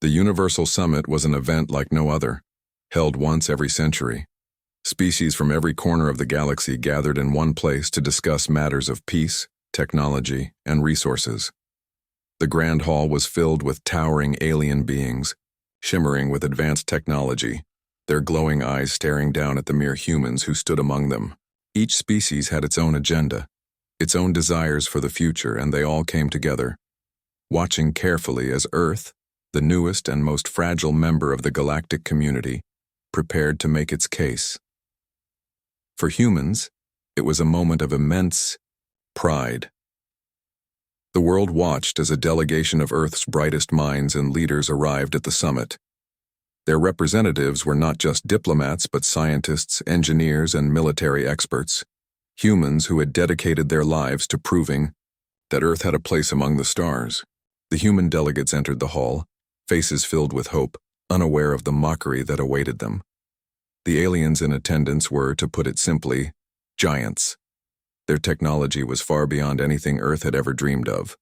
The Universal Summit was an event like no other, held once every century. Species from every corner of the galaxy gathered in one place to discuss matters of peace, technology, and resources. The Grand Hall was filled with towering alien beings, shimmering with advanced technology, their glowing eyes staring down at the mere humans who stood among them. Each species had its own agenda, its own desires for the future, and they all came together, watching carefully as Earth, the newest and most fragile member of the galactic community, prepared to make its case. For humans, it was a moment of immense pride. The world watched as a delegation of Earth's brightest minds and leaders arrived at the summit. Their representatives were not just diplomats but scientists, engineers, and military experts, humans who had dedicated their lives to proving that Earth had a place among the stars. The human delegates entered the hall, faces filled with hope, unaware of the mockery that awaited them. The aliens in attendance were, to put it simply, giants. Their technology was far beyond anything Earth had ever dreamed of.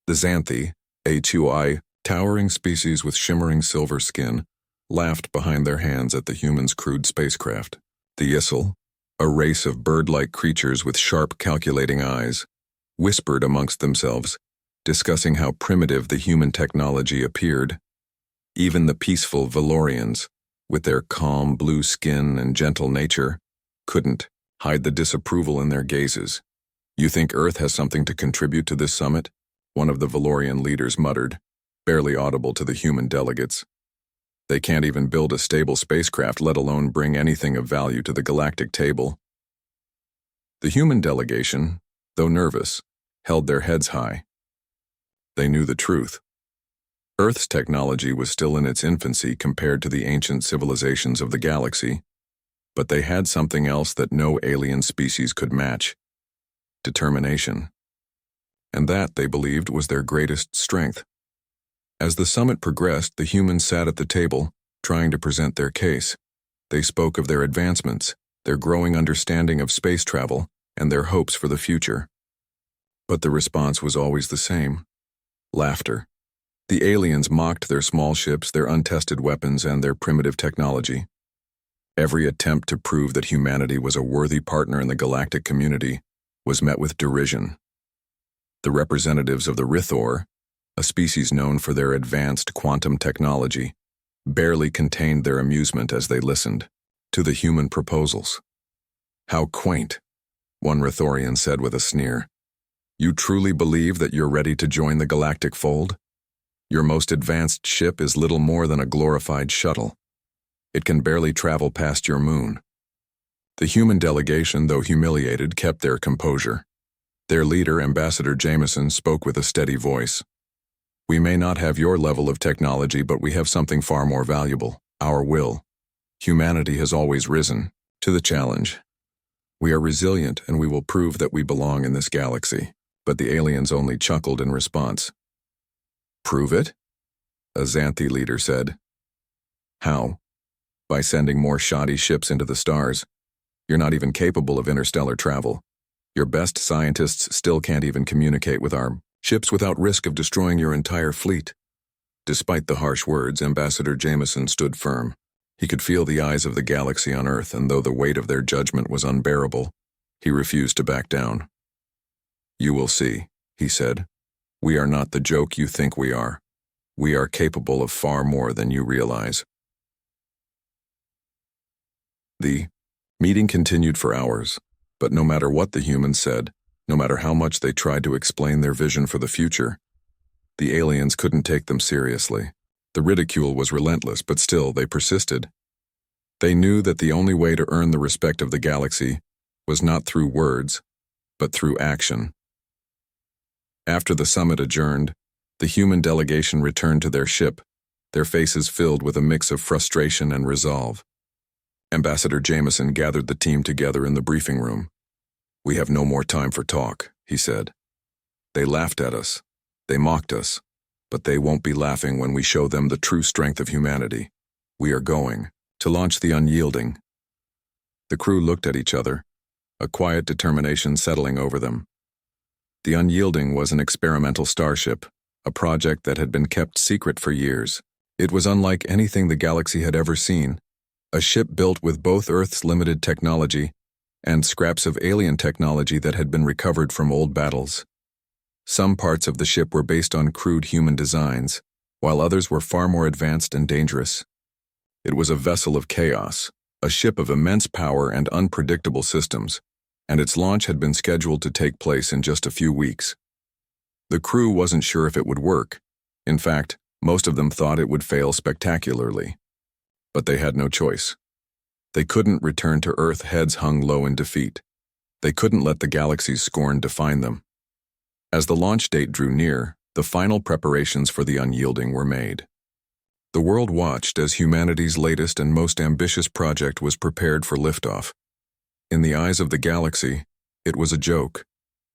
The Xanthi, a towering species with shimmering silver skin, laughed behind their hands at the humans' crude spacecraft. The Yissel, a race of bird-like creatures with sharp, calculating eyes, whispered amongst themselves, discussing how primitive the human technology appeared. Even the peaceful Valorians, with their calm blue skin and gentle nature, couldn't hide the disapproval in their gazes. "You think Earth has something to contribute to this summit?" one of the Valorian leaders muttered, barely audible to the human delegates. "They can't even build a stable spacecraft, let alone bring anything of value to the galactic table." The human delegation, though nervous, held their heads high. They knew the truth. Earth's technology was still in its infancy compared to the ancient civilizations of the galaxy, but they had something else that no alien species could match: determination. And that, they believed, was their greatest strength. As the summit progressed, the humans sat at the table, trying to present their case. They spoke of their advancements, their growing understanding of space travel, and their hopes for the future. But the response was always the same: laughter. The aliens mocked their small ships, their untested weapons, and their primitive technology. Every attempt to prove that humanity was a worthy partner in the galactic community was met with derision. The representatives of the Rithor, a species known for their advanced quantum technology, barely contained their amusement as they listened to the human proposals. "How quaint," one Rithorian said with a sneer. "You truly believe that you're ready to join the galactic fold? Your most advanced ship is little more than a glorified shuttle. It can barely travel past your moon." The human delegation, though humiliated, kept their composure. Their leader, Ambassador Jameson, spoke with a steady voice. "We may not have your level of technology, but we have something far more valuable: our will. Humanity has always risen to the challenge. We are resilient, and we will prove that we belong in this galaxy." But the aliens only chuckled in response. "Prove it?" a Xanthi leader said. "How? By sending more shoddy ships into the stars. You're not even capable of interstellar travel. Your best scientists still can't even communicate with our ships without risk of destroying your entire fleet." Despite the harsh words, Ambassador Jameson stood firm. He could feel the eyes of the galaxy on Earth, and though the weight of their judgment was unbearable, he refused to back down. "You will see," he said. "We are not the joke you think we are. We are capable of far more than you realize." The meeting continued for hours, but no matter what the humans said, no matter how much they tried to explain their vision for the future, the aliens couldn't take them seriously. The ridicule was relentless, but still they persisted. They knew that the only way to earn the respect of the galaxy was not through words, but through action. After the summit adjourned, the human delegation returned to their ship, their faces filled with a mix of frustration and resolve. Ambassador Jameson gathered the team together in the briefing room. "We have no more time for talk," he said. "They laughed at us. They mocked us. But they won't be laughing when we show them the true strength of humanity. We are going to launch the Unyielding." The crew looked at each other, a quiet determination settling over them. The Unyielding was an experimental starship, a project that had been kept secret for years. It was unlike anything the galaxy had ever seen, a ship built with both Earth's limited technology and scraps of alien technology that had been recovered from old battles. Some parts of the ship were based on crude human designs, while others were far more advanced and dangerous. It was a vessel of chaos, a ship of immense power and unpredictable systems, and its launch had been scheduled to take place in just a few weeks. The crew wasn't sure if it would work. In fact, most of them thought it would fail spectacularly. But they had no choice. They couldn't return to Earth heads hung low in defeat. They couldn't let the galaxy's scorn define them. As the launch date drew near, the final preparations for the unyielding were made. The world watched as humanity's latest and most ambitious project was prepared for liftoff. In the eyes of the galaxy, it was a joke,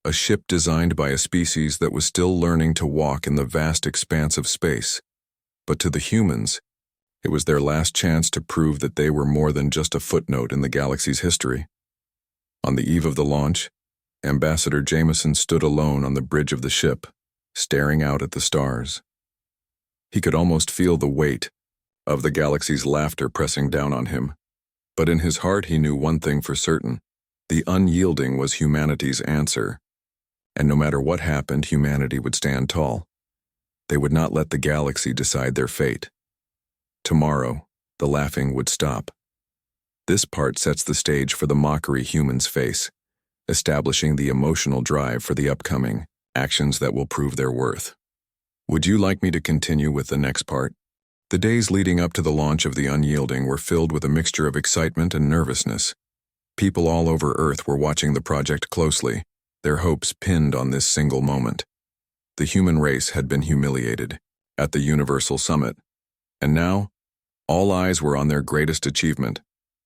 a ship designed by a species that was still learning to walk in the vast expanse of space. But to the humans, it was their last chance to prove that they were more than just a footnote in the galaxy's history. On the eve of the launch, Ambassador Jameson stood alone on the bridge of the ship, staring out at the stars. He could almost feel the weight of the galaxy's laughter pressing down on him. But in his heart he knew one thing for certain: the unyielding was humanity's answer. And no matter what happened, humanity would stand tall. They would not let the galaxy decide their fate. Tomorrow, the laughing would stop. This part sets the stage for the mockery humans face, establishing the emotional drive for the upcoming actions that will prove their worth. Would you like me to continue with the next part? The days leading up to the launch of the Unyielding were filled with a mixture of excitement and nervousness. People all over Earth were watching the project closely, their hopes pinned on this single moment. The human race had been humiliated at the Universal Summit, and now, all eyes were on their greatest achievement,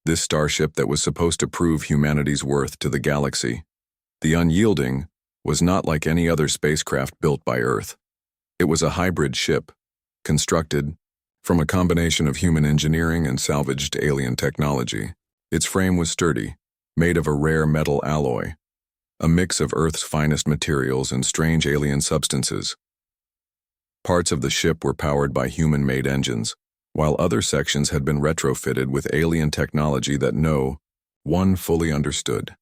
this starship that was supposed to prove humanity's worth to the galaxy. The Unyielding was not like any other spacecraft built by Earth. It was a hybrid ship, constructed from a combination of human engineering and salvaged alien technology. Its frame was sturdy, made of a rare metal alloy, a mix of Earth's finest materials and strange alien substances. Parts of the ship were powered by human-made engines, while other sections had been retrofitted with alien technology that no one fully understood.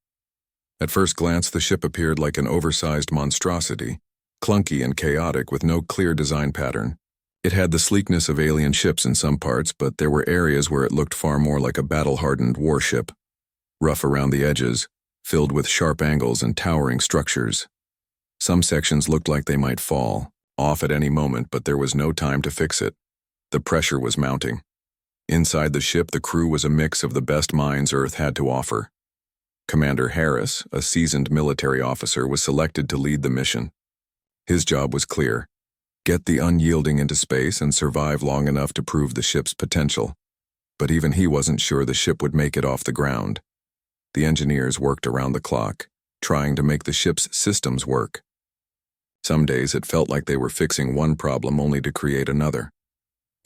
At first glance, the ship appeared like an oversized monstrosity, clunky and chaotic with no clear design pattern. It had the sleekness of alien ships in some parts, but there were areas where it looked far more like a battle-hardened warship, rough around the edges, filled with sharp angles and towering structures. Some sections looked like they might fall off at any moment, but there was no time to fix it. The pressure was mounting. Inside the ship, the crew was a mix of the best minds Earth had to offer. Commander Harris, a seasoned military officer, was selected to lead the mission. His job was clear: get the Unyielding into space and survive long enough to prove the ship's potential. But even he wasn't sure the ship would make it off the ground. The engineers worked around the clock, trying to make the ship's systems work. Some days it felt like they were fixing one problem only to create another.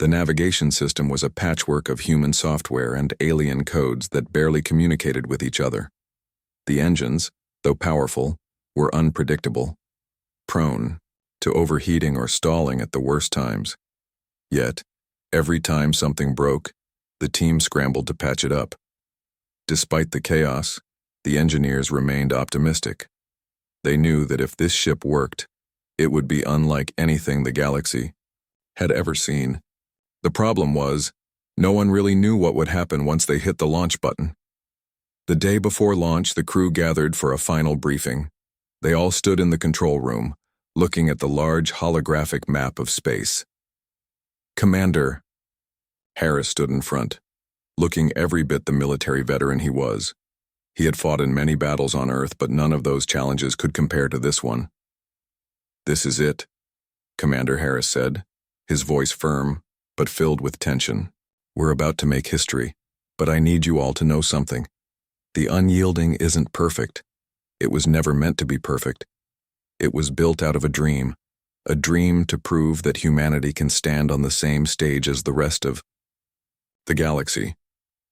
The navigation system was a patchwork of human software and alien codes that barely communicated with each other. The engines, though powerful, were unpredictable, prone to overheating or stalling at the worst times. Yet, every time something broke, the team scrambled to patch it up. Despite the chaos, the engineers remained optimistic. They knew that if this ship worked, it would be unlike anything the galaxy had ever seen. The problem was, no one really knew what would happen once they hit the launch button. The day before launch, the crew gathered for a final briefing. They all stood in the control room, looking at the large holographic map of space. Commander Harris stood in front, looking every bit the military veteran he was. He had fought in many battles on Earth, but none of those challenges could compare to this one. "This is it," Commander Harris said, his voice firm, but filled with tension. "We're about to make history, but I need you all to know something. The Unyielding isn't perfect. It was never meant to be perfect. It was built out of a dream to prove that humanity can stand on the same stage as the rest of the galaxy.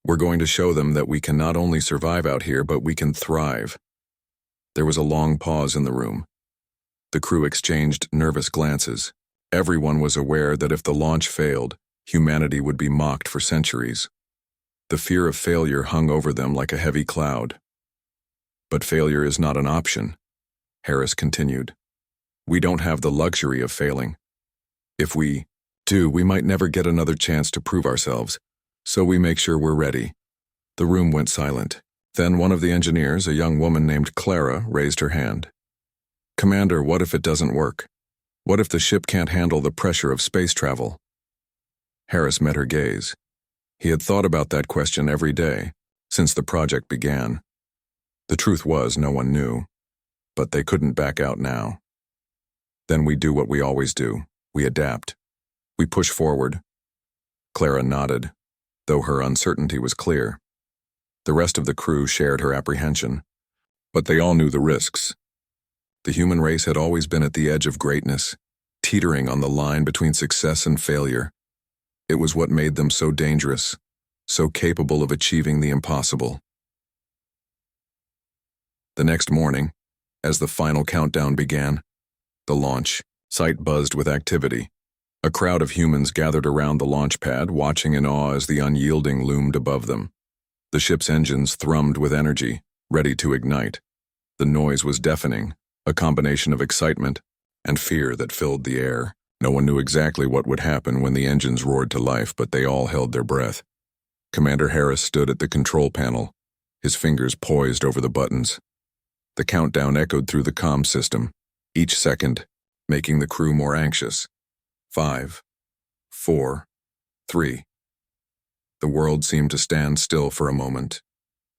We're going to show them that we can not only survive out here, but we can thrive." There was a long pause in the room. The crew exchanged nervous glances. Everyone was aware that if the launch failed, humanity would be mocked for centuries. The fear of failure hung over them like a heavy cloud. But failure is not an option, Harris continued. We don't have the luxury of failing. If we do, we might never get another chance to prove ourselves, so we make sure we're ready. The room went silent. Then one of the engineers, a young woman named Clara, raised her hand. Commander, what if it doesn't work? What if the ship can't handle the pressure of space travel? Harris met her gaze. He had thought about that question every day, since the project began. The truth was, no one knew, but they couldn't back out now. Then we do what we always do. We adapt. We push forward. Clara nodded, though her uncertainty was clear. The rest of the crew shared her apprehension, but they all knew the risks. The human race had always been at the edge of greatness, teetering on the line between success and failure. It was what made them so dangerous, so capable of achieving the impossible. The next morning, as the final countdown began, the launch site buzzed with activity. A crowd of humans gathered around the launch pad, watching in awe as the Unyielding loomed above them. The ship's engines thrummed with energy, ready to ignite. The noise was deafening, a combination of excitement and fear that filled the air. No one knew exactly what would happen when the engines roared to life, but they all held their breath. Commander Harris stood at the control panel, his fingers poised over the buttons. The countdown echoed through the comm system, each second making the crew more anxious. 5, 4, 3. The world seemed to stand still for a moment.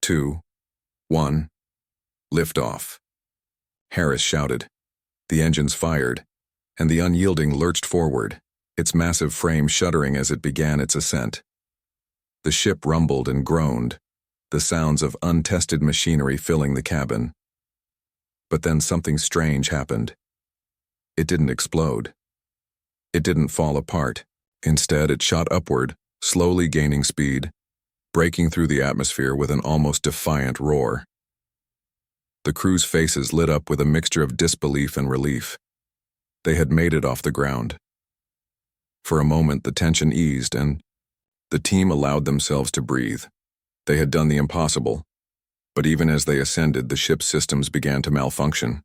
2, 1. Liftoff. Harris shouted. The engines fired, and the Unyielding lurched forward, its massive frame shuddering as it began its ascent. The ship rumbled and groaned, the sounds of untested machinery filling the cabin. But then something strange happened. It didn't explode. It didn't fall apart. Instead, it shot upward, slowly gaining speed, breaking through the atmosphere with an almost defiant roar. The crew's faces lit up with a mixture of disbelief and relief. They had made it off the ground. For a moment, the tension eased, and the team allowed themselves to breathe. They had done the impossible, but even as they ascended, the ship's systems began to malfunction.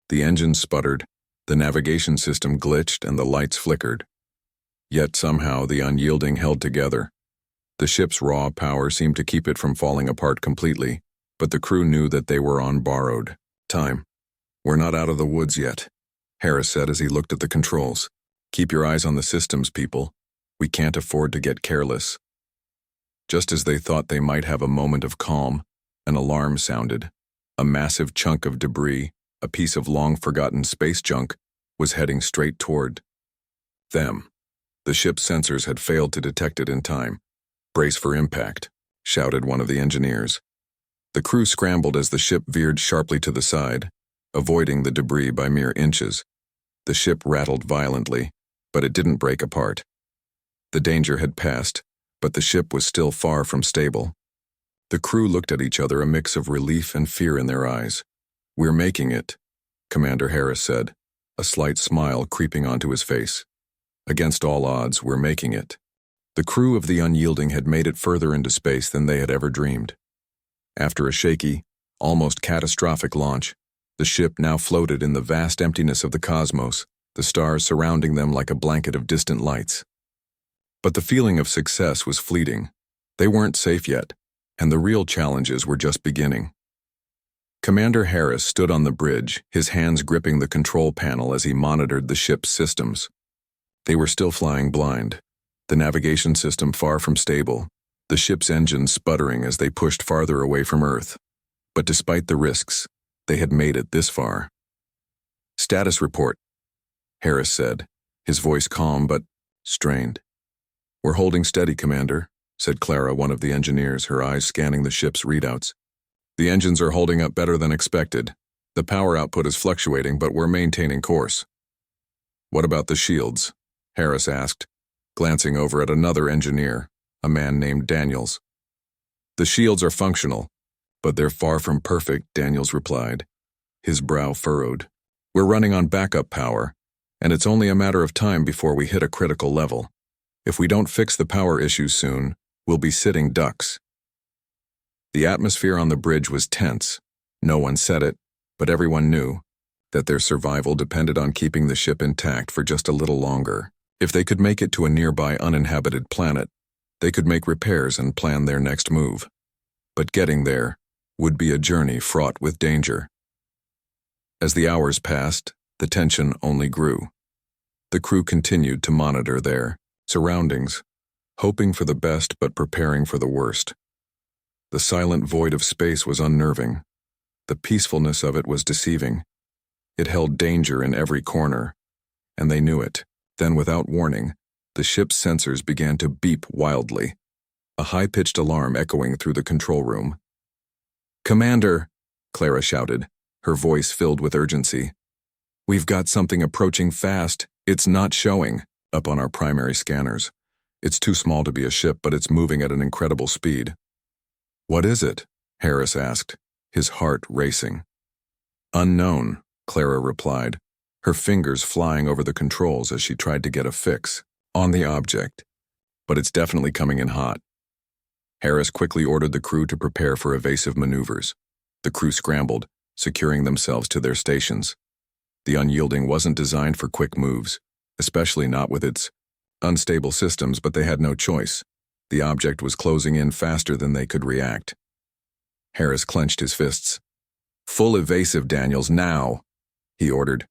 The engines sputtered, the navigation system glitched, and the lights flickered. Yet somehow the Unyielding held together. The ship's raw power seemed to keep it from falling apart completely, but the crew knew that they were on borrowed time. We're not out of the woods yet, Harris said as he looked at the controls. Keep your eyes on the systems, people. We can't afford to get careless. Just as they thought they might have a moment of calm, an alarm sounded. A massive chunk of debris, a piece of long-forgotten space junk, was heading straight toward them. The ship's sensors had failed to detect it in time. Brace for impact, shouted one of the engineers. The crew scrambled as the ship veered sharply to the side, avoiding the debris by mere inches. The ship rattled violently, but it didn't break apart. The danger had passed, but the ship was still far from stable. The crew looked at each other, a mix of relief and fear in their eyes. We're making it, Commander Harris said, a slight smile creeping onto his face. Against all odds, we're making it. The crew of the Unyielding had made it further into space than they had ever dreamed. After a shaky, almost catastrophic launch, the ship now floated in the vast emptiness of the cosmos, the stars surrounding them like a blanket of distant lights. But the feeling of success was fleeting. They weren't safe yet, and the real challenges were just beginning. Commander Harris stood on the bridge, his hands gripping the control panel as he monitored the ship's systems. They were still flying blind, the navigation system far from stable, the ship's engines sputtering as they pushed farther away from Earth. But despite the risks, they had made it this far. Status report, Harris said, his voice calm but strained. We're holding steady, Commander, said Clara, one of the engineers, her eyes scanning the ship's readouts. The engines are holding up better than expected. The power output is fluctuating, but we're maintaining course. What about the shields? Harris asked, glancing over at another engineer, a man named Daniels. The shields are functional, but they're far from perfect, Daniels replied, his brow furrowed. We're running on backup power, and it's only a matter of time before we hit a critical level. If we don't fix the power issues soon, we'll be sitting ducks." The atmosphere on the bridge was tense. No one said it, but everyone knew that their survival depended on keeping the ship intact for just a little longer. If they could make it to a nearby uninhabited planet, they could make repairs and plan their next move. But getting there would be a journey fraught with danger. As the hours passed, the tension only grew. The crew continued to monitor their surroundings, hoping for the best but preparing for the worst. The silent void of space was unnerving. The peacefulness of it was deceiving. It held danger in every corner, and they knew it. Then, without warning, the ship's sensors began to beep wildly, a high-pitched alarm echoing through the control room. "Commander," Clara shouted, her voice filled with urgency. "We've got something approaching fast. It's not showing up on our primary scanners. It's too small to be a ship, but it's moving at an incredible speed." "What is it?" Harris asked, his heart racing. "Unknown," Clara replied, her fingers flying over the controls as she tried to get a fix on the object. "But it's definitely coming in hot." Harris quickly ordered the crew to prepare for evasive maneuvers. The crew scrambled, securing themselves to their stations. The Unyielding wasn't designed for quick moves, especially not with its unstable systems, but they had no choice. The object was closing in faster than they could react. Harris clenched his fists. "Full evasive, Daniels, now," he ordered.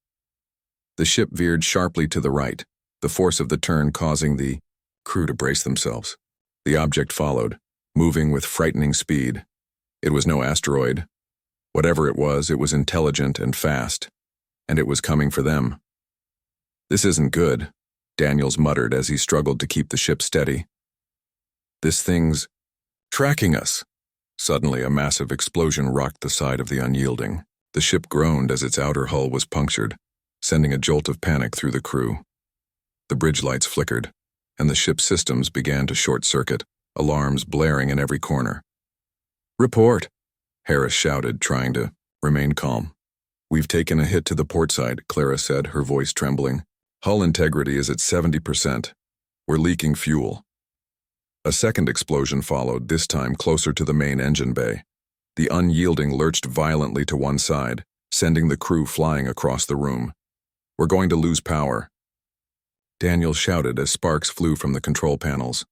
The ship veered sharply to the right, the force of the turn causing the crew to brace themselves. The object followed, moving with frightening speed. It was no asteroid. Whatever it was intelligent and fast, and it was coming for them. "This isn't good," Daniels muttered as he struggled to keep the ship steady. "This thing's tracking us." Suddenly, a massive explosion rocked the side of the Unyielding. The ship groaned as its outer hull was punctured, sending a jolt of panic through the crew. The bridge lights flickered, and the ship's systems began to short-circuit, alarms blaring in every corner. "Report," Harris shouted, trying to remain calm. "We've taken a hit to the port side," Clara said, her voice trembling. "Hull integrity is at 70%. We're leaking fuel." A second explosion followed, this time closer to the main engine bay. The Unyielding lurched violently to one side, sending the crew flying across the room. "We're going to lose power," Daniel shouted as sparks flew from the control panels.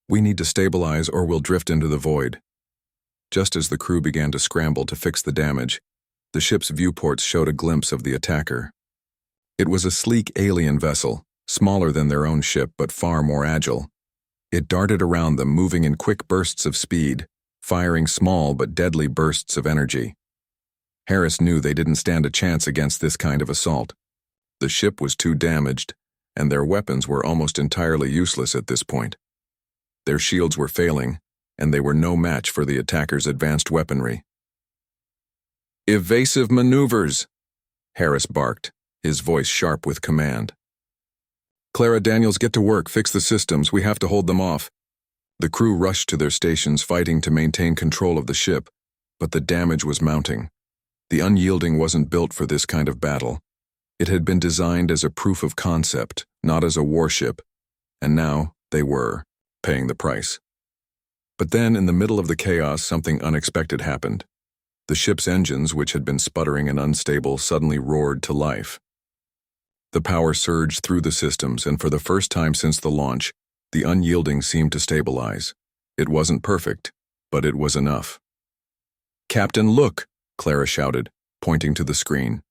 "We need to stabilize or we'll drift into the void." Just as the crew began to scramble to fix the damage, the ship's viewports showed a glimpse of the attacker. It was a sleek alien vessel, smaller than their own ship but far more agile. It darted around them, moving in quick bursts of speed, firing small but deadly bursts of energy. Harris knew they didn't stand a chance against this kind of assault. The ship was too damaged, and their weapons were almost entirely useless at this point. Their shields were failing, and they were no match for the attacker's advanced weaponry. "Evasive maneuvers," Harris barked, his voice sharp with command. "Clara, Daniels, get to work, fix the systems, we have to hold them off." The crew rushed to their stations, fighting to maintain control of the ship, but the damage was mounting. The Unyielding wasn't built for this kind of battle. It had been designed as a proof of concept, not as a warship, and now they were paying the price. But then, in the middle of the chaos, something unexpected happened. The ship's engines, which had been sputtering and unstable, suddenly roared to life. The power surged through the systems, and for the first time since the launch, the Unyielding seemed to stabilize. It wasn't perfect, but it was enough. "Captain, look!" Clara shouted, pointing to the screen.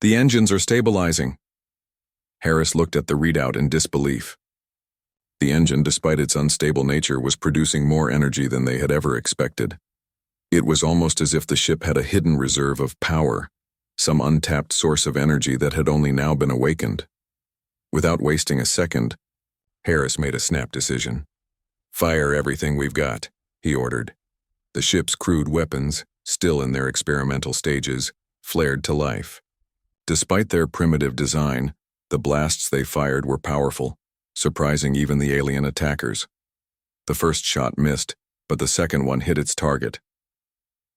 "The engines are stabilizing." Harris looked at the readout in disbelief. The engine, despite its unstable nature, was producing more energy than they had ever expected. It was almost as if the ship had a hidden reserve of power, some untapped source of energy that had only now been awakened. Without wasting a second, Harris made a snap decision. "Fire everything we've got," he ordered. The ship's crude weapons, still in their experimental stages, flared to life. Despite their primitive design, the blasts they fired were powerful, surprising even the alien attackers. The first shot missed, but the second one hit its target.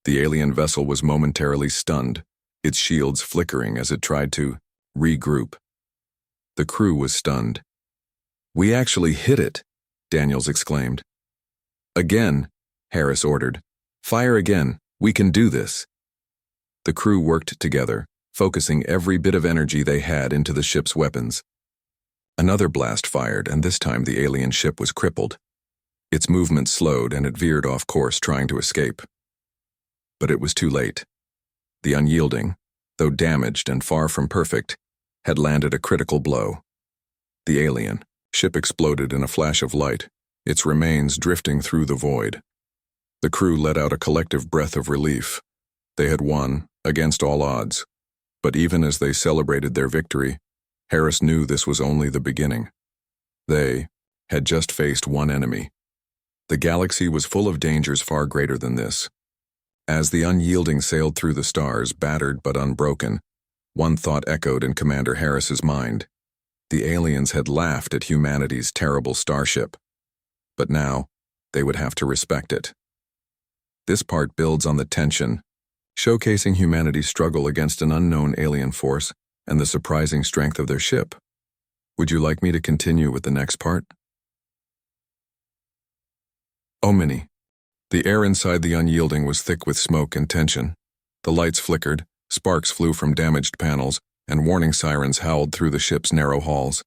The alien vessel was momentarily stunned, its shields flickering as it tried to regroup. The crew was stunned. "We actually hit it," Daniels exclaimed. "Again," Harris ordered. "Fire again. We can do this." The crew worked together, focusing every bit of energy they had into the ship's weapons. Another blast fired, and this time the alien ship was crippled. Its movement slowed and it veered off course, trying to escape. But it was too late. The Unyielding, though damaged and far from perfect, had landed a critical blow. The alien ship exploded in a flash of light, its remains drifting through the void. The crew let out a collective breath of relief. They had won, against all odds. But even as they celebrated their victory, Harris knew this was only the beginning. They had just faced one enemy. The galaxy was full of dangers far greater than this. As the Unyielding sailed through the stars, battered but unbroken, one thought echoed in Commander Harris's mind. The aliens had laughed at humanity's terrible starship. But now, they would have to respect it. This part builds on the tension, showcasing humanity's struggle against an unknown alien force and the surprising strength of their ship. Would you like me to continue with the next part? Omni. The air inside the Unyielding was thick with smoke and tension. The lights flickered, sparks flew from damaged panels, and warning sirens howled through the ship's narrow halls.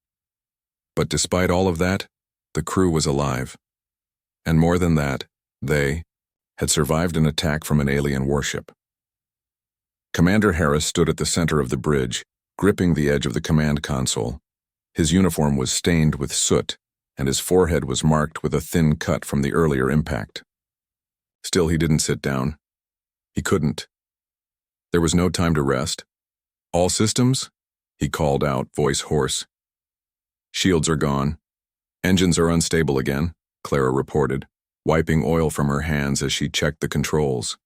But despite all of that, the crew was alive. And more than that, they had survived an attack from an alien warship. Commander Harris stood at the center of the bridge, gripping the edge of the command console. His uniform was stained with soot, and his forehead was marked with a thin cut from the earlier impact. Still, he didn't sit down. He couldn't. There was no time to rest. "All systems?" he called out, voice hoarse. "Shields are gone. Engines are unstable again," Clara reported, wiping oil from her hands as she checked the controls.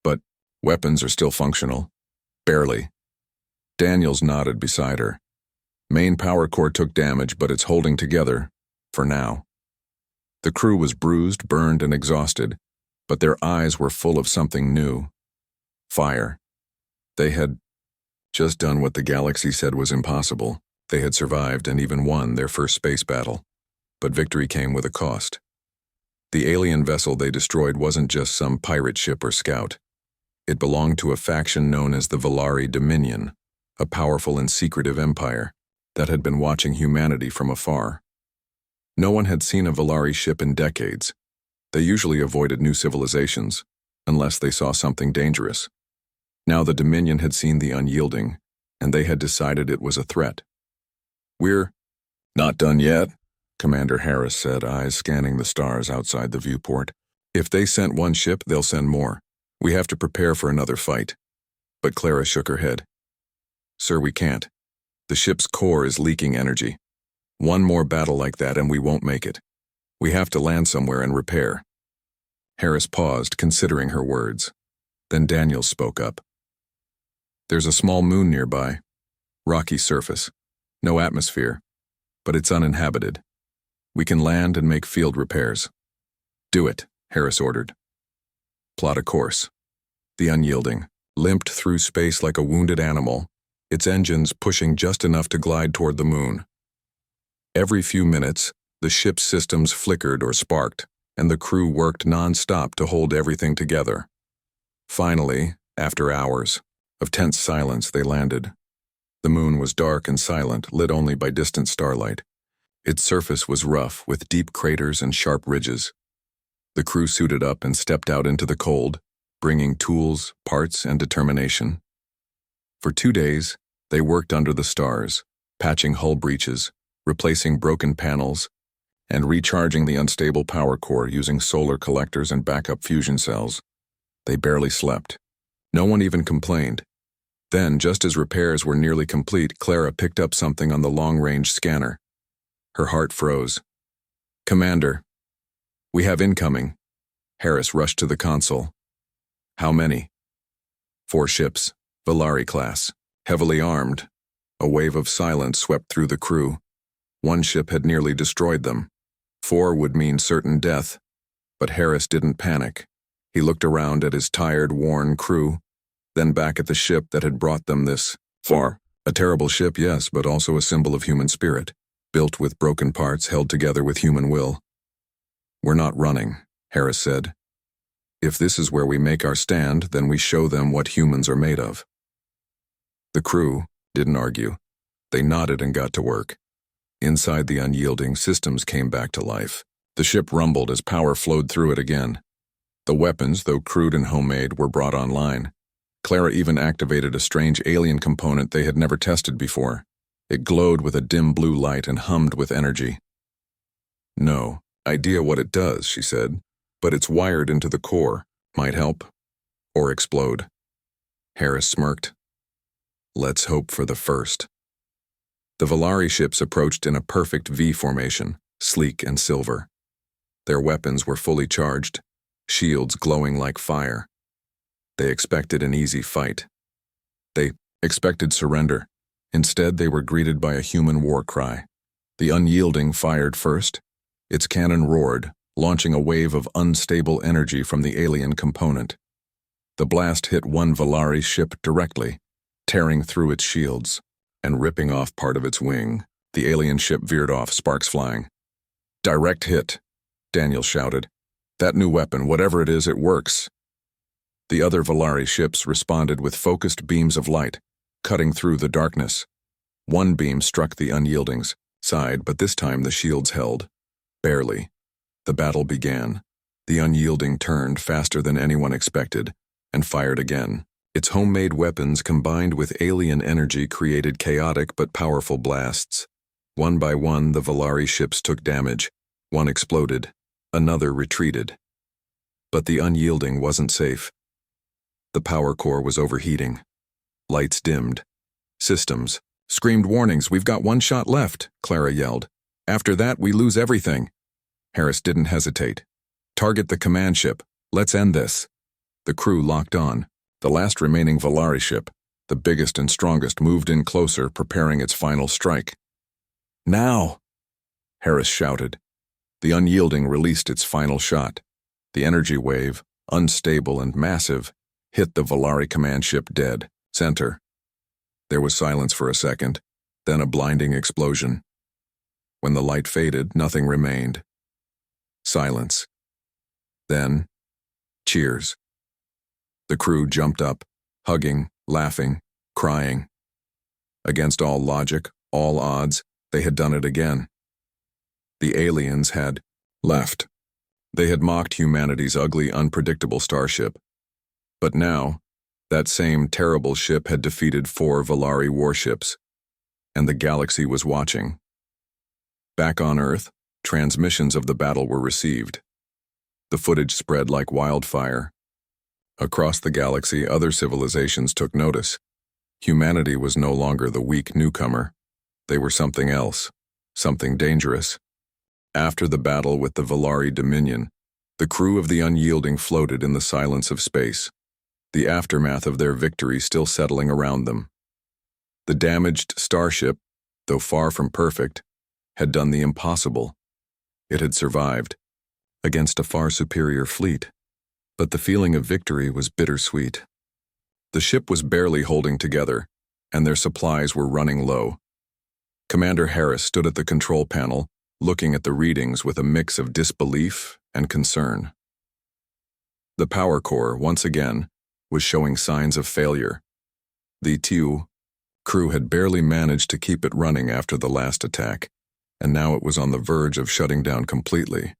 "But weapons are still functional." "Barely." Daniels nodded beside her. "Main power core took damage, but it's holding together, for now." The crew was bruised, burned, and exhausted, but their eyes were full of something new. Fire. They had just done what the galaxy said was impossible. They had survived and even won their first space battle. But victory came with a cost. The alien vessel they destroyed wasn't just some pirate ship or scout. It belonged to a faction known as the Valari Dominion, a powerful and secretive empire that had been watching humanity from afar. No one had seen a Valari ship in decades. They usually avoided new civilizations, unless they saw something dangerous. Now the Dominion had seen the Unyielding, and they had decided it was a threat. "We're not done yet," Commander Harris said, eyes scanning the stars outside the viewport. "If they sent one ship, they'll send more. We have to prepare for another fight." But Clara shook her head. "Sir, we can't. The ship's core is leaking energy. One more battle like that and we won't make it. We have to land somewhere and repair." Harris paused, considering her words. Then Daniels spoke up. "There's a small moon nearby. Rocky surface. No atmosphere. But it's uninhabited. We can land and make field repairs." "Do it," Harris ordered. "Plot a course." The Unyielding limped through space like a wounded animal, its engines pushing just enough to glide toward the moon. Every few minutes, the ship's systems flickered or sparked, and the crew worked non-stop to hold everything together. Finally, after hours of tense silence, they landed. The moon was dark and silent, lit only by distant starlight. Its surface was rough, with deep craters and sharp ridges. The crew suited up and stepped out into the cold, bringing tools, parts, and determination. For 2 days, they worked under the stars, patching hull breaches, replacing broken panels, and recharging the unstable power core using solar collectors and backup fusion cells. They barely slept. No one even complained. Then, just as repairs were nearly complete, Clara picked up something on the long-range scanner. Her heart froze. "Commander, we have incoming." Harris rushed to the console. "How many?" 4 ships, Valari class, heavily armed. A wave of silence swept through the crew. One ship had nearly destroyed them. 4 would mean certain death. But Harris didn't panic. He looked around at his tired, worn crew, then back at the ship that had brought them this far. A terrible ship, yes, but also a symbol of human spirit, built with broken parts held together with human will. We're not running, Harris said. If this is where we make our stand, then we show them what humans are made of. The crew didn't argue. They nodded and got to work. Inside the unyielding, systems came back to life. The ship rumbled as power flowed through it again. The weapons, though crude and homemade, were brought online. Clara even activated a strange alien component they had never tested before. It glowed with a dim blue light and hummed with energy. No idea what it does, she said, but it's wired into the core. Might help. Or explode. Harris smirked. Let's hope for the first. The Volari ships approached in a perfect V formation, sleek and silver. Their weapons were fully charged, shields glowing like fire. They expected an easy fight. They expected surrender. Instead, they were greeted by a human war cry. The Unyielding fired first. Its cannon roared, launching a wave of unstable energy from the alien component. The blast hit one Volari ship directly, tearing through its shields and ripping off part of its wing. The alien ship veered off, sparks flying. Direct hit, Daniel shouted. That new weapon, whatever it is, it works. The other Volari ships responded with focused beams of light, cutting through the darkness. One beam struck the Unyielding's side, but this time the shields held. Barely. The battle began. The Unyielding turned faster than anyone expected and fired again. Its homemade weapons combined with alien energy created chaotic but powerful blasts. One by one, the Volari ships took damage. One exploded. Another retreated. But the Unyielding wasn't safe. The power core was overheating. Lights dimmed. Systems screamed warnings. We've got one shot left, Clara yelled. After that, we lose everything. Harris didn't hesitate. Target the command ship. Let's end this. The crew locked on. The last remaining Volari ship, the biggest and strongest, moved in closer, preparing its final strike. Now! Harris shouted. The Unyielding released its final shot. The energy wave, unstable and massive, hit the Volari command ship dead center. There was silence for a second, then a blinding explosion. When the light faded, nothing remained. Silence. Then, cheers. The crew jumped up, hugging, laughing, crying. Against all logic, all odds, they had done it again. The aliens had left. They had mocked humanity's ugly, unpredictable starship. But now, that same terrible ship had defeated 4 Volari warships, and the galaxy was watching. Back on Earth, transmissions of the battle were received. The footage spread like wildfire. Across the galaxy, other civilizations took notice. Humanity was no longer the weak newcomer. They were something else, something dangerous. After the battle with the Volari Dominion, the crew of the Unyielding floated in the silence of space, the aftermath of their victory still settling around them. The damaged starship, though far from perfect, had done the impossible. It had survived, against a far superior fleet. But the feeling of victory was bittersweet. The ship was barely holding together, and their supplies were running low. Commander Harris stood at the control panel, looking at the readings with a mix of disbelief and concern. The power core, once again, was showing signs of failure. The TU crew had barely managed to keep it running after the last attack, and now it was on the verge of shutting down completely.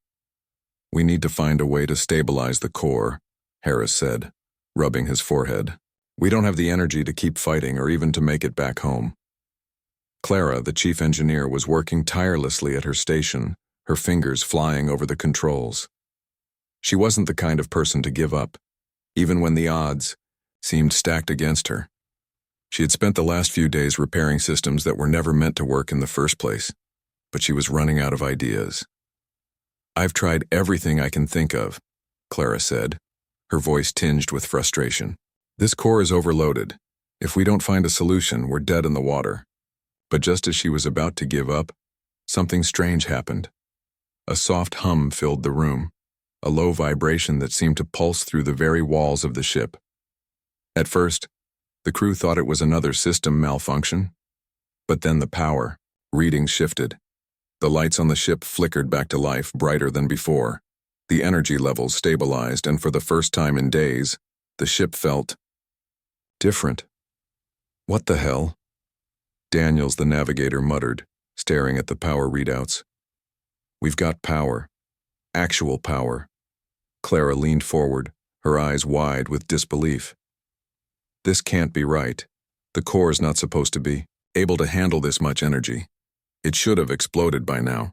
We need to find a way to stabilize the core, Harris said, rubbing his forehead. We don't have the energy to keep fighting or even to make it back home. Clara, the chief engineer, was working tirelessly at her station, her fingers flying over the controls. She wasn't the kind of person to give up, even when the odds seemed stacked against her. She had spent the last few days repairing systems that were never meant to work in the first place, but she was running out of ideas. I've tried everything I can think of, Clara said, her voice tinged with frustration. This core is overloaded. If we don't find a solution, we're dead in the water. But just as she was about to give up, something strange happened. A soft hum filled the room, a low vibration that seemed to pulse through the very walls of the ship. At first, The crew thought it was another system malfunction. But then the power readings shifted. The lights on the ship flickered back to life, brighter than before. The energy levels stabilized, and for the first time in days, the ship felt different. What the hell? Daniels, the navigator, muttered, staring at the power readouts. We've got power. Actual power. Clara leaned forward, her eyes wide with disbelief. This can't be right. The core's not supposed to be able to handle this much energy. It should have exploded by now.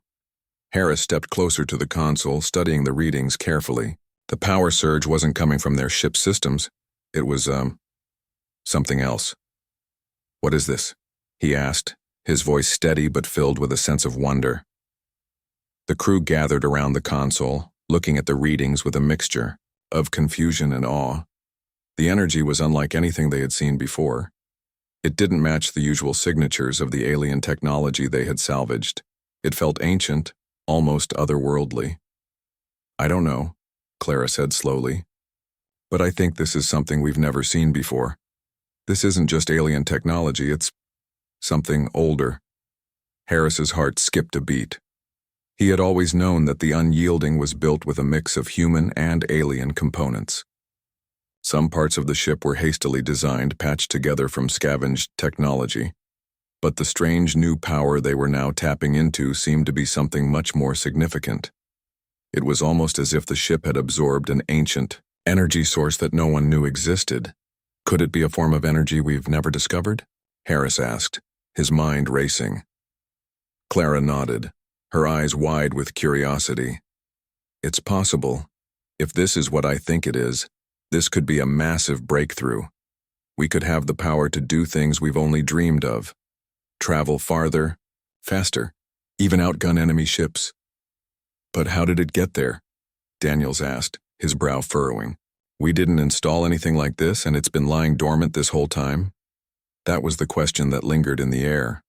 Harris stepped closer to the console, studying the readings carefully. The power surge wasn't coming from their ship's systems. It was, something else. What is this? He asked, his voice steady but filled with a sense of wonder. The crew gathered around the console, looking at the readings with a mixture of confusion and awe. The energy was unlike anything they had seen before. It didn't match the usual signatures of the alien technology they had salvaged. It felt ancient, almost otherworldly. I don't know, Clara said slowly. But I think this is something we've never seen before. This isn't just alien technology, it's something older. Harris's heart skipped a beat. He had always known that the Unyielding was built with a mix of human and alien components. Some parts of the ship were hastily designed, patched together from scavenged technology. But the strange new power they were now tapping into seemed to be something much more significant. It was almost as if the ship had absorbed an ancient energy source that no one knew existed. Could it be a form of energy we've never discovered? Harris asked, his mind racing. Clara nodded, her eyes wide with curiosity. It's possible. If this is what I think it is, this could be a massive breakthrough. We could have the power to do things we've only dreamed of. Travel farther, faster, even outgun enemy ships. But how did it get there? Daniels asked, his brow furrowing. We didn't install anything like this, and it's been lying dormant this whole time? That was the question that lingered in the air.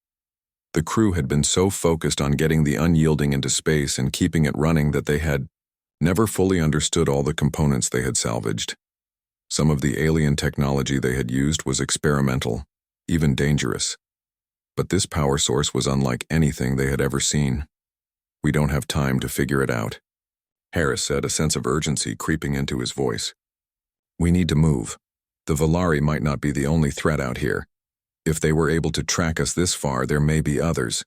The crew had been so focused on getting the Unyielding into space and keeping it running that they had never fully understood all the components they had salvaged. Some of the alien technology they had used was experimental, even dangerous. But this power source was unlike anything they had ever seen. We don't have time to figure it out, Harris said, a sense of urgency creeping into his voice. We need to move. The Valari might not be the only threat out here. If they were able to track us this far, there may be others.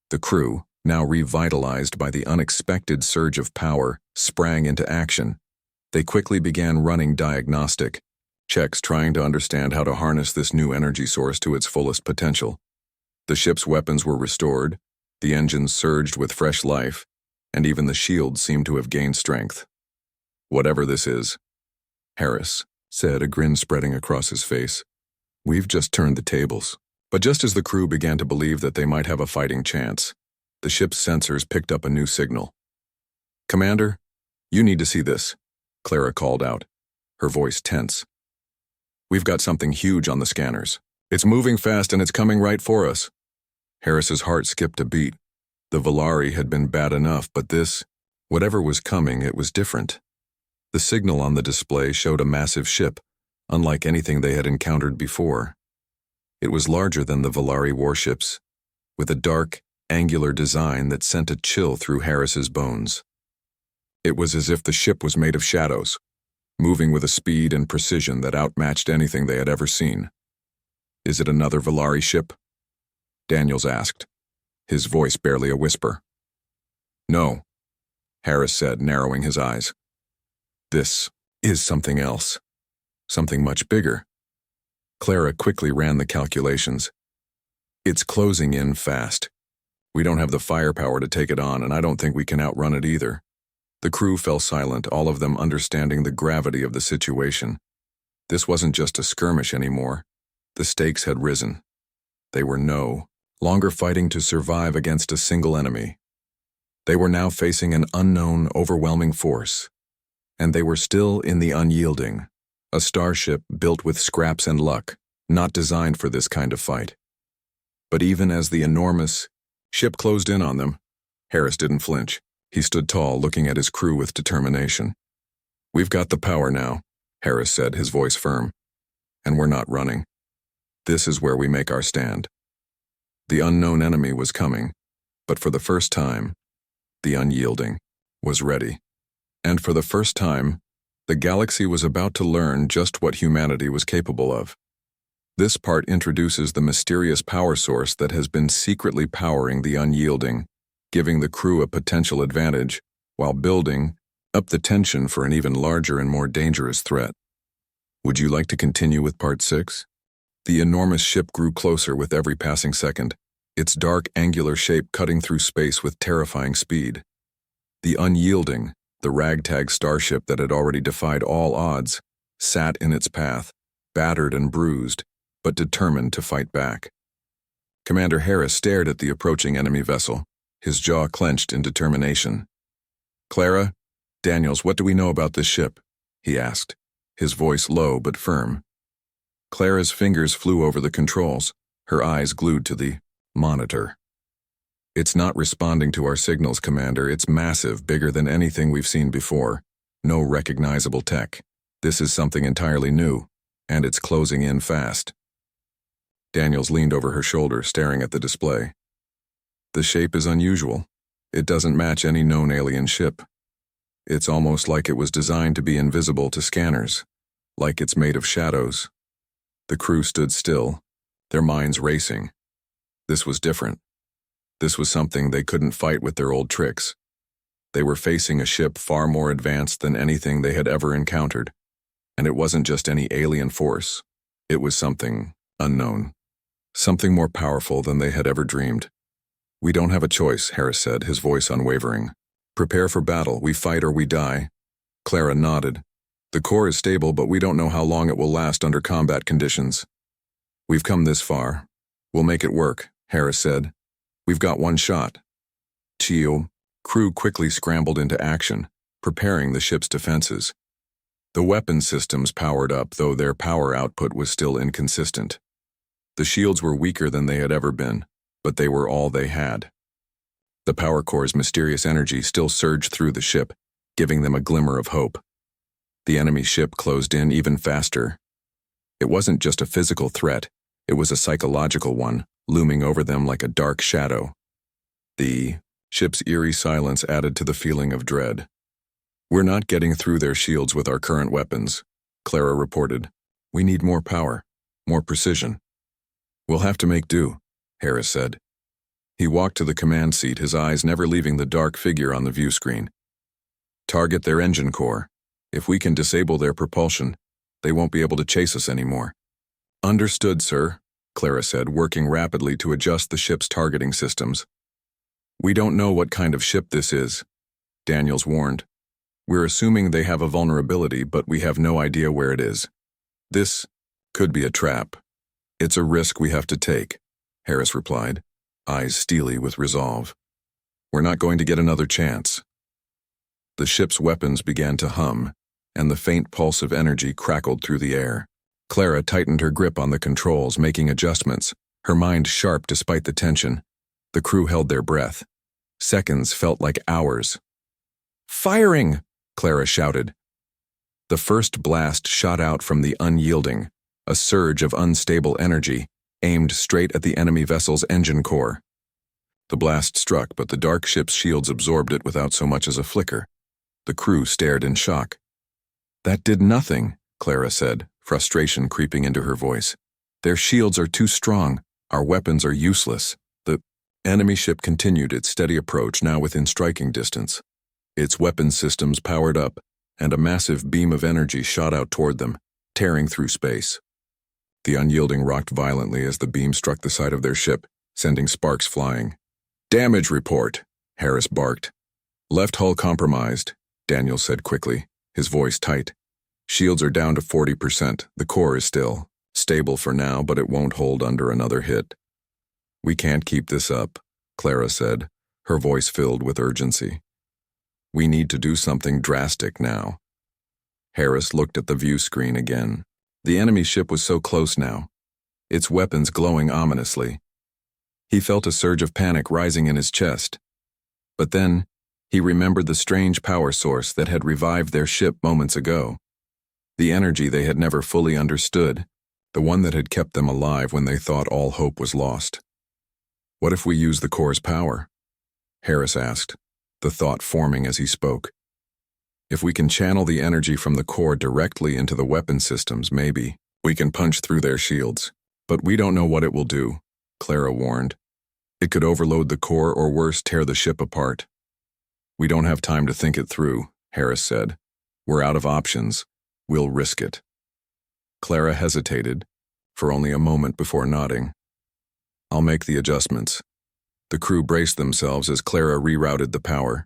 The crew, now revitalized by the unexpected surge of power, sprang into action. They quickly began running diagnostic checks, trying to understand how to harness this new energy source to its fullest potential. The ship's weapons were restored, the engines surged with fresh life, and even the shields seemed to have gained strength. Whatever this is, Harris said, a grin spreading across his face, we've just turned the tables. But just as the crew began to believe that they might have a fighting chance, the ship's sensors picked up a new signal. Commander, you need to see this, Clara called out, her voice tense. We've got something huge on the scanners. It's moving fast and it's coming right for us. Harris's heart skipped a beat. The Valari had been bad enough, but this, whatever was coming, it was different. The signal on the display showed a massive ship, unlike anything they had encountered before. It was larger than the Valari warships, with a dark, angular design that sent a chill through Harris's bones. It was as if the ship was made of shadows, moving with a speed and precision that outmatched anything they had ever seen. Is it another Valari ship? Daniels asked, his voice barely a whisper. No, Harris said, narrowing his eyes. This is something else, something much bigger. Clara quickly ran the calculations. It's closing in fast. We don't have the firepower to take it on, and I don't think we can outrun it either. The crew fell silent, all of them understanding the gravity of the situation. This wasn't just a skirmish anymore. The stakes had risen. They were no longer fighting to survive against a single enemy. They were now facing an unknown, overwhelming force. And they were still in the Unyielding, a starship built with scraps and luck, not designed for this kind of fight. But even as the enormous ship closed in on them, Harris didn't flinch. He stood tall, looking at his crew with determination. We've got the power now, Harris said, his voice firm. And we're not running. This is where we make our stand. The unknown enemy was coming, but for the first time, the unyielding was ready. And for the first time, the galaxy was about to learn just what humanity was capable of. This part introduces the mysterious power source that has been secretly powering the unyielding, giving the crew a potential advantage, while building up the tension for an even larger and more dangerous threat. Would you like to continue with Part 6? The enormous ship grew closer with every passing second, its dark, angular shape cutting through space with terrifying speed. The unyielding, the ragtag starship that had already defied all odds, sat in its path, battered and bruised, but determined to fight back. Commander Harris stared at the approaching enemy vessel, his jaw clenched in determination. "Clara, Daniels, what do we know about this ship?" he asked, his voice low but firm. Clara's fingers flew over the controls, her eyes glued to the monitor. "It's not responding to our signals, Commander. It's massive, bigger than anything we've seen before. No recognizable tech. This is something entirely new, and it's closing in fast." Daniels leaned over her shoulder, staring at the display. "The shape is unusual. It doesn't match any known alien ship. It's almost like it was designed to be invisible to scanners, like it's made of shadows." The crew stood still, their minds racing. This was different. This was something they couldn't fight with their old tricks. They were facing a ship far more advanced than anything they had ever encountered. And it wasn't just any alien force. It was something unknown. Something more powerful than they had ever dreamed. "We don't have a choice," Harris said, his voice unwavering. "Prepare for battle. We fight or we die." Clara nodded. "The core is stable, but we don't know how long it will last under combat conditions." "We've come this far. We'll make it work," Harris said. "We've got one shot." Chio, crew quickly scrambled into action, preparing the ship's defenses. The weapon systems powered up, though their power output was still inconsistent. The shields were weaker than they had ever been, but they were all they had. The power core's mysterious energy still surged through the ship, giving them a glimmer of hope. The enemy ship closed in even faster. It wasn't just a physical threat, it was a psychological one, looming over them like a dark shadow. The ship's eerie silence added to the feeling of dread. "We're not getting through their shields with our current weapons," Clara reported. "We need more power, more precision." "We'll have to make do," Harris said. He walked to the command seat, his eyes never leaving the dark figure on the view screen. "Target their engine core. If we can disable their propulsion, they won't be able to chase us anymore." "Understood, sir," Clara said, working rapidly to adjust the ship's targeting systems. "We don't know what kind of ship this is," Daniels warned. "We're assuming they have a vulnerability, but we have no idea where it is. This could be a trap. It's a risk we have to take," Harris replied, eyes steely with resolve. "We're not going to get another chance." The ship's weapons began to hum, and the faint pulse of energy crackled through the air. Clara tightened her grip on the controls, making adjustments, her mind sharp despite the tension. The crew held their breath. Seconds felt like hours. "Firing!" Clara shouted. The first blast shot out from the unyielding, a surge of unstable energy, aimed straight at the enemy vessel's engine core. The blast struck, but the dark ship's shields absorbed it without so much as a flicker. The crew stared in shock. "That did nothing," Clara said, frustration creeping into her voice. "Their shields are too strong. Our weapons are useless." The enemy ship continued its steady approach, now within striking distance. Its weapon systems powered up, and a massive beam of energy shot out toward them, tearing through space. The unyielding rocked violently as the beam struck the side of their ship, sending sparks flying. "Damage report," Harris barked. "Left hull compromised," Daniels said quickly, his voice tight. "Shields are down to 40%. The core is still stable for now, but it won't hold under another hit." "We can't keep this up," Clara said, her voice filled with urgency. "We need to do something drastic now." Harris looked at the view screen again. The enemy ship was so close now, its weapons glowing ominously. He felt a surge of panic rising in his chest. But then, he remembered the strange power source that had revived their ship moments ago. The energy they had never fully understood, the one that had kept them alive when they thought all hope was lost. "What if we use the core's power?" Harris asked, the thought forming as he spoke. "If we can channel the energy from the core directly into the weapon systems, maybe we can punch through their shields. But we don't know what it will do," Clara warned. "It could overload the core or worse, tear the ship apart." "We don't have time to think it through," Harris said. "We're out of options. We'll risk it." Clara hesitated, for only a moment before nodding. "I'll make the adjustments." The crew braced themselves as Clara rerouted the power.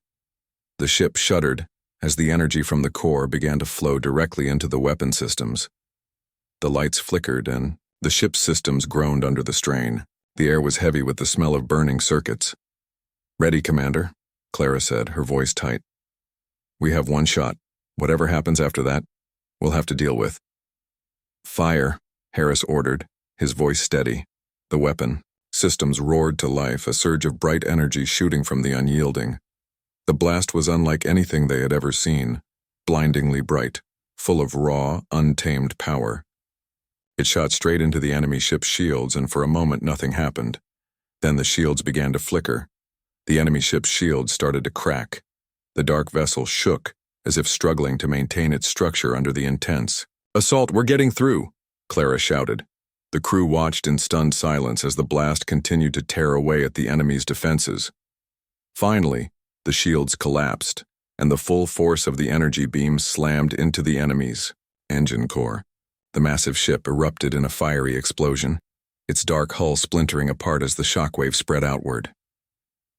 The ship shuddered as the energy from the core began to flow directly into the weapon systems. The lights flickered and the ship's systems groaned under the strain. The air was heavy with the smell of burning circuits. "Ready, Commander," Clara said, her voice tight. "We have one shot. Whatever happens after that, we'll have to deal with." "Fire," Harris ordered, his voice steady. The weapon systems roared to life, a surge of bright energy shooting from the unyielding. The blast was unlike anything they had ever seen, blindingly bright, full of raw, untamed power. It shot straight into the enemy ship's shields, and for a moment nothing happened. Then the shields began to flicker. The enemy ship's shields started to crack. The dark vessel shook, as if struggling to maintain its structure under the intense. "Assault, we're getting through!" Clara shouted. The crew watched in stunned silence as the blast continued to tear away at the enemy's defenses. Finally, the shields collapsed, and the full force of the energy beam slammed into the enemy's engine core. The massive ship erupted in a fiery explosion, its dark hull splintering apart as the shockwave spread outward.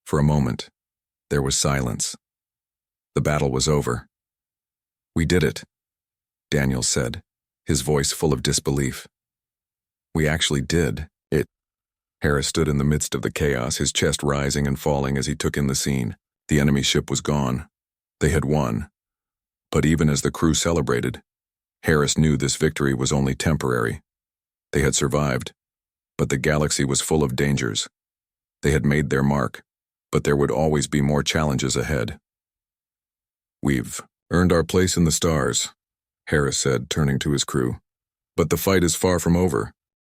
For a moment, there was silence. The battle was over. "We did it," Daniel said, his voice full of disbelief. "We actually did it." Harris stood in the midst of the chaos, his chest rising and falling as he took in the scene. The enemy ship was gone. They had won. But even as the crew celebrated, Harris knew this victory was only temporary. They had survived, but the galaxy was full of dangers. They had made their mark, but there would always be more challenges ahead. "We've earned our place in the stars," Harris said, turning to his crew. "But the fight is far from over.